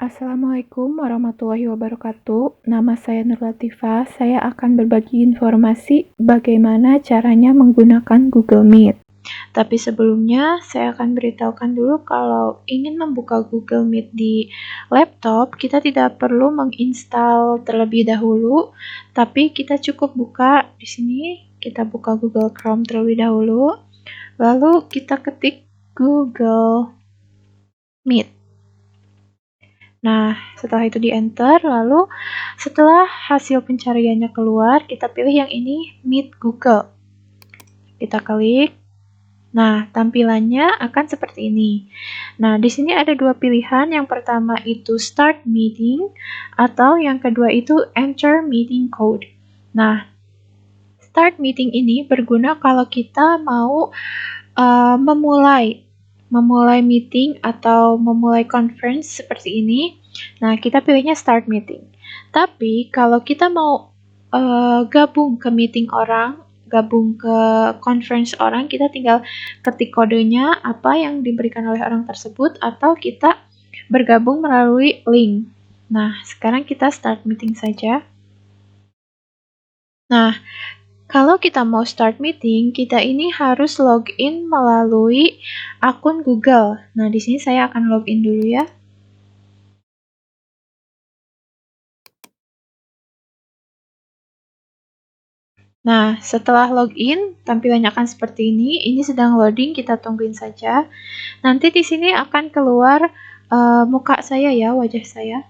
Assalamualaikum warahmatullahi wabarakatuh. Nama saya Nur Latifah. Saya akan berbagi informasi bagaimana caranya menggunakan Google Meet. Tapi sebelumnya, saya akan beritahukan dulu kalau ingin membuka Google Meet di laptop, kita tidak perlu menginstal terlebih dahulu, tapi kita cukup buka di sini. Kita buka Google Chrome terlebih dahulu, lalu kita ketik Google Meet. Nah, setelah itu di-enter, lalu setelah hasil pencariannya keluar, kita pilih yang ini, Meet Google. Kita klik. Nah, tampilannya akan seperti ini. Nah, di sini ada dua pilihan. Yang pertama itu Start Meeting, atau yang kedua itu Enter Meeting Code. Nah, Start Meeting ini berguna kalau kita mau memulai meeting atau memulai conference seperti ini. Nah, kita pilihnya start meeting. Tapi kalau kita mau gabung ke meeting orang, gabung ke conference orang, kita tinggal ketik kodenya apa yang diberikan oleh orang tersebut, atau kita bergabung melalui link. Nah, sekarang kita start meeting saja. Nah, kalau kita mau start meeting, kita ini harus login melalui akun Google. Nah, di sini saya akan login dulu ya. Nah, setelah login, tampilannya akan seperti ini. Ini sedang loading, kita tungguin saja. Nanti di sini akan keluar muka saya ya, wajah saya.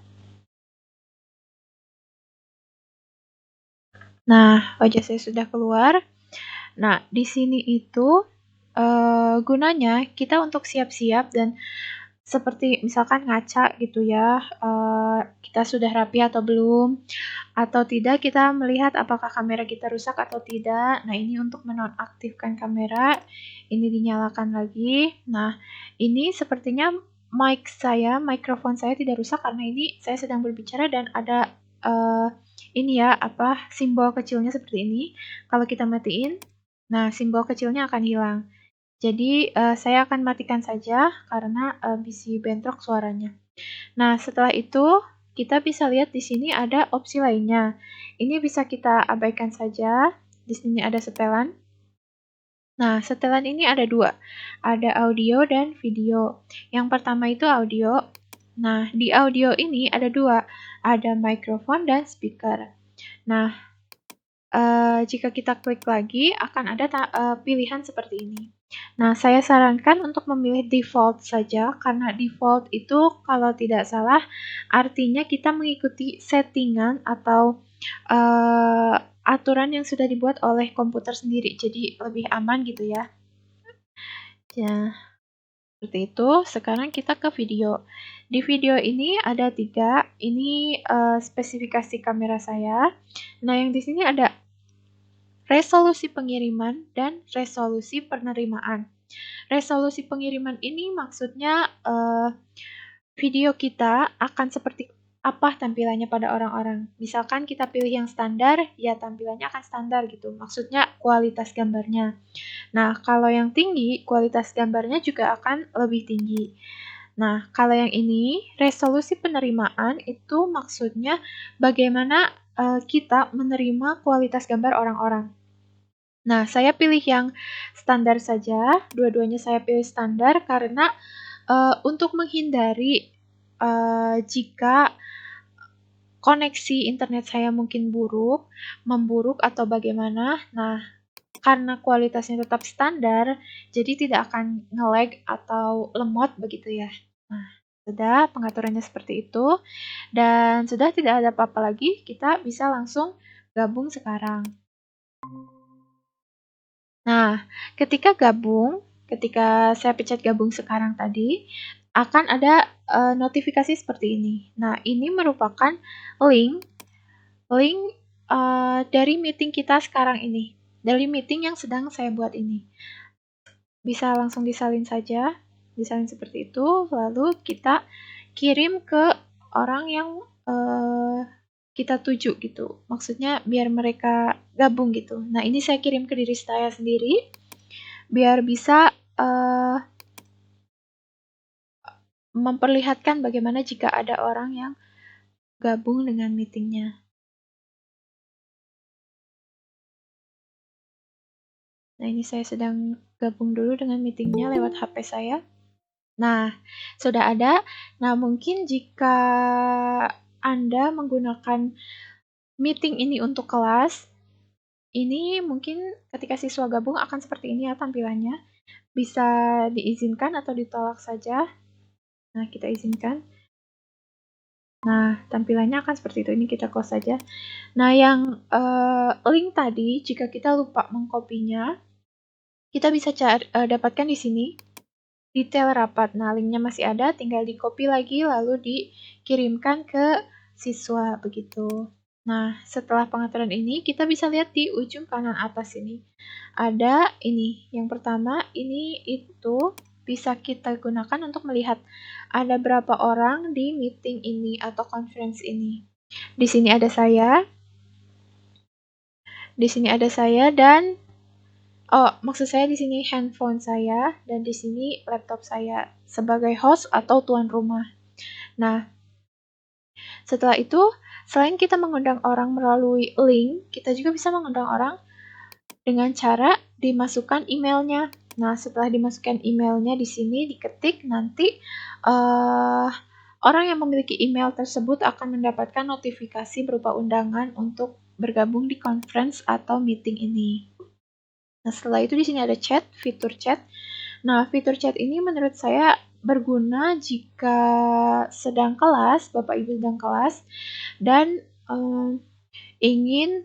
Nah, wajah saya sudah keluar. Nah, di sini itu gunanya kita untuk siap-siap dan seperti misalkan ngaca gitu ya, kita sudah rapi atau belum, atau tidak kita melihat apakah kamera kita rusak atau tidak. Nah, ini untuk menonaktifkan kamera, ini dinyalakan lagi. Nah, ini sepertinya mikrofon saya tidak rusak karena ini saya sedang berbicara dan ada ini ya, simbol kecilnya seperti ini. Kalau kita matiin, nah simbol kecilnya akan hilang. Jadi saya akan matikan saja karena bisa bentrok suaranya. Nah, setelah itu kita bisa lihat di sini ada opsi lainnya. Ini bisa kita abaikan saja. Di sini ada setelan. Nah, setelan ini ada dua. Ada audio dan video. Yang pertama itu audio. Nah, di audio ini ada dua. Ada mikrofon dan speaker. Nah, jika kita klik lagi akan ada pilihan seperti ini. Nah, saya sarankan untuk memilih default saja karena default itu kalau tidak salah artinya kita mengikuti settingan atau aturan yang sudah dibuat oleh komputer sendiri. Jadi lebih aman gitu ya. Ya, seperti itu. Sekarang kita ke video. Di video ini ada 3. Ini spesifikasi kamera saya. Nah, yang di sini ada resolusi pengiriman dan resolusi penerimaan. Resolusi pengiriman ini maksudnya video kita akan seperti apa tampilannya pada orang-orang. Misalkan kita pilih yang standar, ya tampilannya akan standar gitu. Maksudnya kualitas gambarnya. Nah, kalau yang tinggi, kualitas gambarnya juga akan lebih tinggi. Nah, kalau yang ini, resolusi penerimaan itu maksudnya bagaimana kita menerima kualitas gambar orang-orang. Nah, saya pilih yang standar saja. Dua-duanya saya pilih standar karena untuk menghindari jika koneksi internet saya mungkin memburuk atau bagaimana. Nah, karena kualitasnya tetap standar, jadi tidak akan nge-lag atau lemot begitu ya. Nah, sudah pengaturannya seperti itu. Dan sudah tidak ada apa-apa lagi, kita bisa langsung gabung sekarang. Nah, ketika saya pencet gabung sekarang tadi, akan ada notifikasi seperti ini. Nah, ini merupakan link dari meeting kita sekarang ini, dari meeting yang sedang saya buat ini. Bisa langsung disalin saja, disalin seperti itu, lalu kita kirim ke orang yang kita tuju gitu. Maksudnya biar mereka gabung gitu. Nah, ini saya kirim ke diri saya sendiri biar bisa memperlihatkan bagaimana jika ada orang yang gabung dengan meetingnya. Nah, ini saya sedang gabung dulu dengan meetingnya lewat HP saya. Nah, sudah ada. Nah, mungkin jika Anda menggunakan meeting ini untuk kelas, ini mungkin ketika siswa gabung akan seperti ini ya tampilannya. Bisa diizinkan atau ditolak saja. Nah, kita izinkan. Nah, tampilannya akan seperti itu. Ini kita close saja. Nah, yang link tadi, jika kita lupa mengkopinya, kita bisa dapatkan di sini. Detail rapat. Nah, linknya masih ada, tinggal di copy lagi lalu dikirimkan ke siswa begitu. Nah, setelah pengaturan ini kita bisa lihat di ujung kanan atas ini. Ada ini. Yang pertama, ini itu bisa kita gunakan untuk melihat ada berapa orang di meeting ini atau conference ini. Di sini ada saya. Di sini ada saya dan maksud saya di sini handphone saya dan di sini laptop saya sebagai host atau tuan rumah. Nah, setelah itu, selain kita mengundang orang melalui link, kita juga bisa mengundang orang dengan cara dimasukkan emailnya. Nah, setelah dimasukkan emailnya di sini diketik, nanti orang yang memiliki email tersebut akan mendapatkan notifikasi berupa undangan untuk bergabung di conference atau meeting ini. Nah, setelah itu di sini ada chat, fitur chat. Nah, fitur chat ini menurut saya berguna jika sedang kelas, Bapak Ibu sedang kelas, dan ingin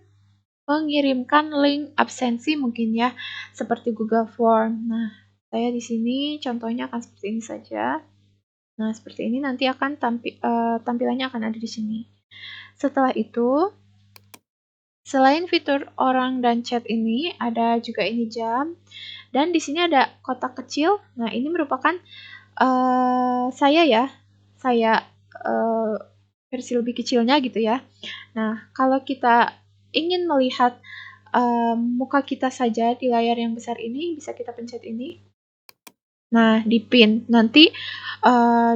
mengirimkan link absensi mungkin ya, seperti Google Form. Nah, saya di sini contohnya akan seperti ini saja. Nah, seperti ini nanti akan tampilannya akan ada di sini. Setelah itu, selain fitur orang dan chat ini, ada juga ini jam. Dan di sini ada kotak kecil. Nah, ini merupakan saya ya. Saya versi lebih kecilnya gitu ya. Nah, kalau kita ingin melihat muka kita saja di layar yang besar ini, bisa kita pencet ini. Nah, di pin. Nanti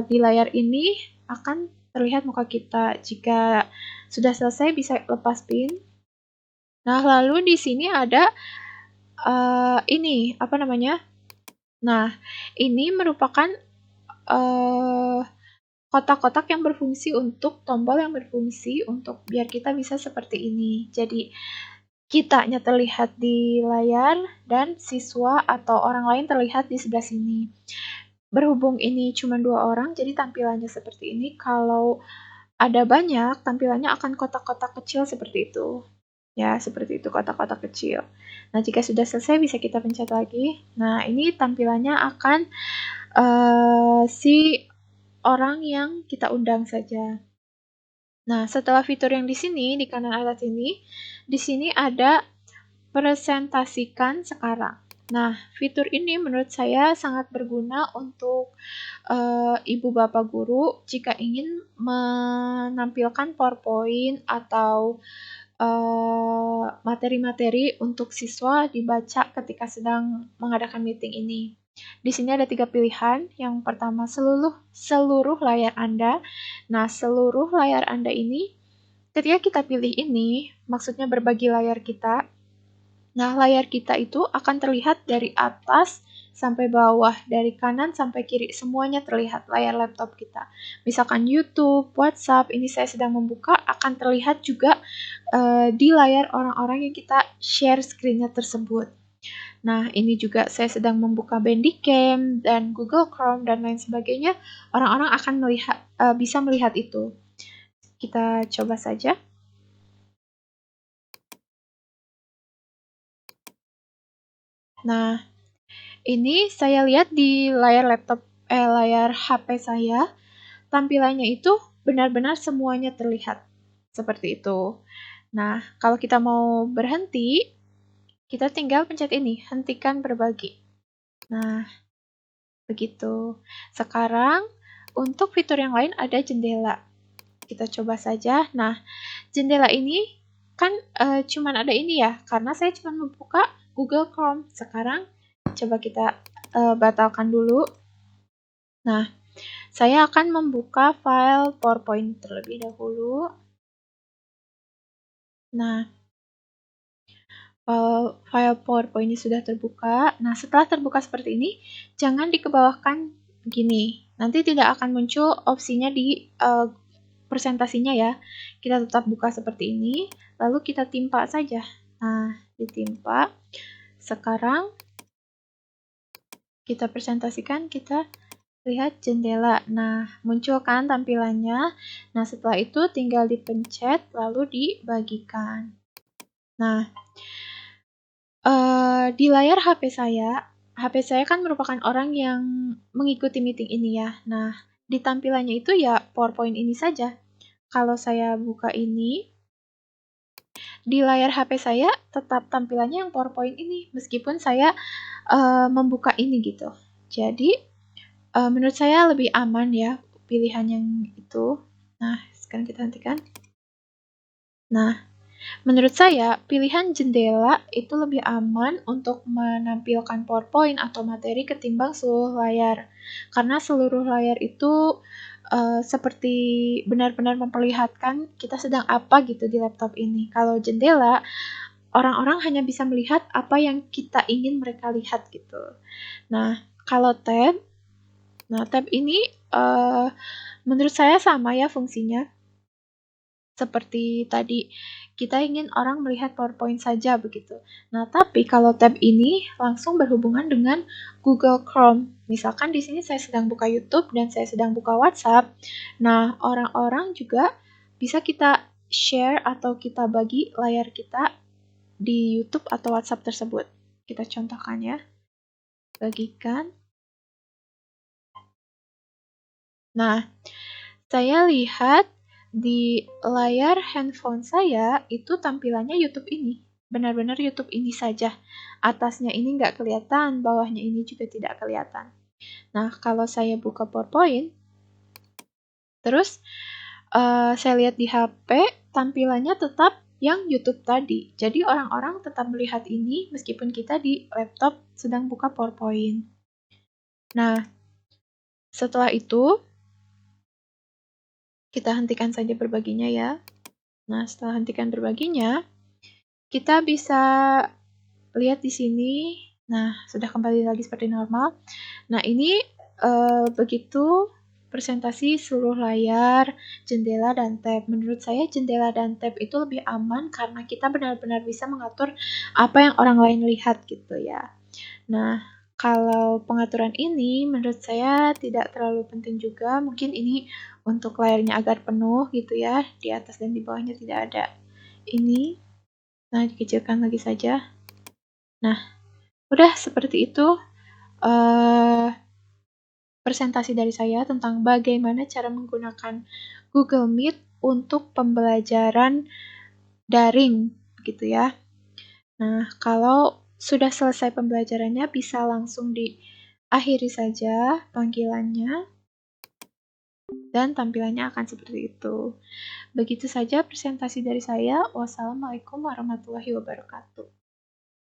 di layar ini akan terlihat muka kita. Jika sudah selesai, bisa lepas pin. Nah, lalu di sini ada ini, apa namanya? Nah, ini merupakan kotak-kotak yang berfungsi untuk tombol yang berfungsi untuk biar kita bisa seperti ini. Jadi, kitanya terlihat di layar dan siswa atau orang lain terlihat di sebelah sini. Berhubung ini cuma 2 orang, jadi tampilannya seperti ini. Kalau ada banyak, tampilannya akan kotak-kotak kecil seperti itu. Ya, seperti itu kotak-kotak kecil. Nah, jika sudah selesai bisa kita pencet lagi. Nah, ini tampilannya akan si orang yang kita undang saja. Nah, setelah fitur yang di sini, di kanan atas ini, di sini ada presentasikan sekarang. Nah, fitur ini menurut saya sangat berguna untuk ibu bapak guru jika ingin menampilkan PowerPoint atau materi-materi untuk siswa dibaca ketika sedang mengadakan meeting ini. Di sini ada 3 pilihan. Yang pertama, seluruh layar Anda. Nah, seluruh layar Anda ini, ketika kita pilih ini, maksudnya berbagi layar kita. Nah, layar kita itu akan terlihat dari atas sampai bawah, dari kanan sampai kiri, semuanya terlihat layar laptop kita. Misalkan YouTube, WhatsApp, ini saya sedang membuka, akan terlihat juga di layar orang-orang yang kita share screen-nya tersebut. Nah, ini juga saya sedang membuka Bandicam dan Google Chrome dan lain sebagainya. Orang-orang akan bisa melihat itu. Kita coba saja. Nah, ini saya lihat di layar layar HP saya, tampilannya itu benar-benar semuanya terlihat. Seperti itu. Nah, kalau kita mau berhenti, kita tinggal pencet ini, hentikan berbagi. Nah, begitu. Sekarang, untuk fitur yang lain ada jendela. Kita coba saja. Nah, jendela ini kan cuman ada ini ya, karena saya cuma membuka Google Chrome. Sekarang, coba kita batalkan dulu. Nah, saya akan membuka file PowerPoint terlebih dahulu. Nah, file PowerPoint ini sudah terbuka. Nah, setelah terbuka seperti ini, jangan dikebawahkan gini. Nanti tidak akan muncul opsinya di presentasinya ya. Kita tetap buka seperti ini, lalu kita timpa saja. Nah, ditimpa. Sekarang kita presentasikan, kita lihat jendela. Nah, muncul kan tampilannya. Nah, setelah itu tinggal dipencet lalu dibagikan. Nah, di layar HP saya kan merupakan orang yang mengikuti meeting ini ya. Nah, di tampilannya itu ya PowerPoint ini saja. Kalau saya buka ini, di layar HP saya tetap tampilannya yang PowerPoint ini, meskipun saya membuka ini gitu. Jadi, menurut saya lebih aman ya pilihan yang itu. Nah, sekarang kita hentikan. Nah, menurut saya pilihan jendela itu lebih aman untuk menampilkan PowerPoint atau materi ketimbang seluruh layar. Karena seluruh layar itu seperti benar-benar memperlihatkan kita sedang apa gitu di laptop ini. Kalau jendela, orang-orang hanya bisa melihat apa yang kita ingin mereka lihat gitu. Nah, kalau tab ini menurut saya sama ya fungsinya. Seperti tadi, kita ingin orang melihat PowerPoint saja begitu. Nah, tapi kalau tab ini langsung berhubungan dengan Google Chrome. Misalkan di sini saya sedang buka YouTube dan saya sedang buka WhatsApp. Nah, orang-orang juga bisa kita share atau kita bagi layar kita di YouTube atau WhatsApp tersebut. Kita contohkan ya. Bagikan. Nah, saya lihat di layar handphone saya itu tampilannya YouTube ini. Benar-benar YouTube ini saja. Atasnya ini nggak kelihatan, bawahnya ini juga tidak kelihatan. Nah, kalau saya buka PowerPoint, terus saya lihat di HP, tampilannya tetap yang YouTube tadi. Jadi orang-orang tetap melihat ini meskipun kita di laptop sedang buka PowerPoint. Nah, setelah itu, kita hentikan saja berbaginya ya. Nah, setelah hentikan berbaginya, kita bisa lihat di sini. Nah, sudah kembali lagi seperti normal. Nah, ini begitu presentasi seluruh layar, jendela, dan tab. Menurut saya jendela dan tab itu lebih aman karena kita benar-benar bisa mengatur apa yang orang lain lihat gitu ya. Nah, kalau pengaturan ini menurut saya tidak terlalu penting juga. Mungkin ini untuk layarnya agar penuh gitu ya. Di atas dan di bawahnya tidak ada ini. Nah, dikecilkan lagi saja. Nah, udah seperti itu presentasi dari saya tentang bagaimana cara menggunakan Google Meet untuk pembelajaran daring gitu ya. Nah, kalau sudah selesai pembelajarannya bisa langsung diakhiri saja panggilannya dan tampilannya akan seperti itu. Begitu saja presentasi dari saya. Wassalamualaikum warahmatullahi wabarakatuh.